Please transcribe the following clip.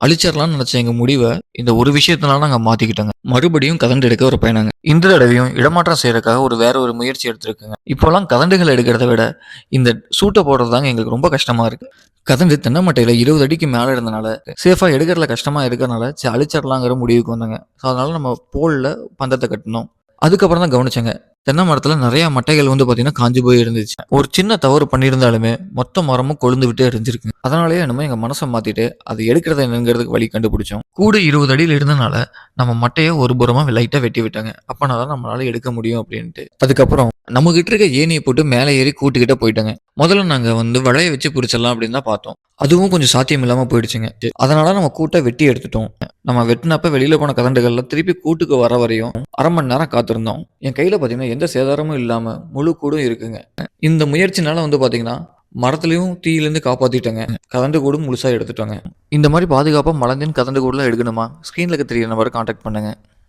அழிச்சிடலாம்னு நினைச்ச எங்க முடிவ இந்த ஒரு விஷயத்தினால நாங்க மாத்திக்கிட்டோங்க. மறுபடியும் கதண்டு எடுக்க ஒரு பயணங்க. இந்த தடவையும் இடமாற்றம் செய்யறதுக்காக வேற ஒரு முயற்சி எடுத்திருக்குங்க. இப்போலாம் கதண்டுகள் எடுக்கிறத விட இந்த சூட்ட போடுறது தாங்க எங்களுக்கு ரொம்ப கஷ்டமா இருக்கு. கதண்டு தென்னை மட்டையில 20 அடிக்கு மேல இருந்தனால சேஃபா எடுக்கிறதுல கஷ்டமா இருக்கறனால சரி அழிச்சிடலாங்கிற முடிவுக்கு வந்தோங்க. அதனால நம்ம போல்ல பந்தத்த கட்டுனோம். அதுக்கப்புறம் தான் கவனிச்சேங்க. தென்னை மரத்துல நெறைய மட்டைகள் பார்த்தீங்கன்னா, காஞ்சு போய் இருந்துச்சு. ஒரு சின்ன தவறு பண்ணியிருந்தாலுமே, மொத்த மரமும் கொழுந்து விட்டு எரிஞ்சிருக்குங்க. அதனாலயே என்னமோ எங்க மனச மாத்திட்டு, அது எடுக்கிறது என்னங்கிறதுக்கு வழி கண்டுபிடிச்சோம். கூடு 20 அடியில இருந்தனால, நம்ம மட்டைய ஒரு புறமா லைட்டா வெட்டி விட்டோங்க. அப்பனா தான் நம்மளால எடுக்க முடியும் அப்டின்ட்டு. அதுக்கப்புறம் நம்மகிட்ட இருக்க ஏணிய போட்டு மேல ஏறி கூட்டுக்கிட்ட போயிட்டோங்க. முதல்ல நாங்க வலைய வச்சு பிடிச்சிடலாம் அப்டின்னு தான் பார்த்தோம். அதுவும் கொஞ்சம் சாத்தியம் இல்லாம போயிடுச்சுங்க. அதனால நம்ம கூட்ட வெட்டி எடுத்துட்டோம். நம்ம வெட்டுனப்ப வெளியில போன கதண்டுகள்ல திருப்பி கூட்டுக்கு வர வரையும் 1/2 மணி நேரம் காத்திருந்தோம். என் கையில பார்த்தீங்கன்னா, எந்த சேதாரமும் இல்லாம முழு கூடும் இருக்குங்க. இந்த முயற்சினால பார்த்தீங்கன்னா, மரத்துலயும் தீயிலேருந்து காப்பாத்திட்டோங்க. கதண்டு கூடும் முழுசா எடுத்துட்டோங்க. இந்த மாரி பாதுகாப்பா மலந்தின் கதண்டு கூடுலாம் எடுக்கணுமா? ஸ்க்ரீன்ல இருக்க தெரியிற நம்பர கான்டாக்ட் பண்ணுங்க.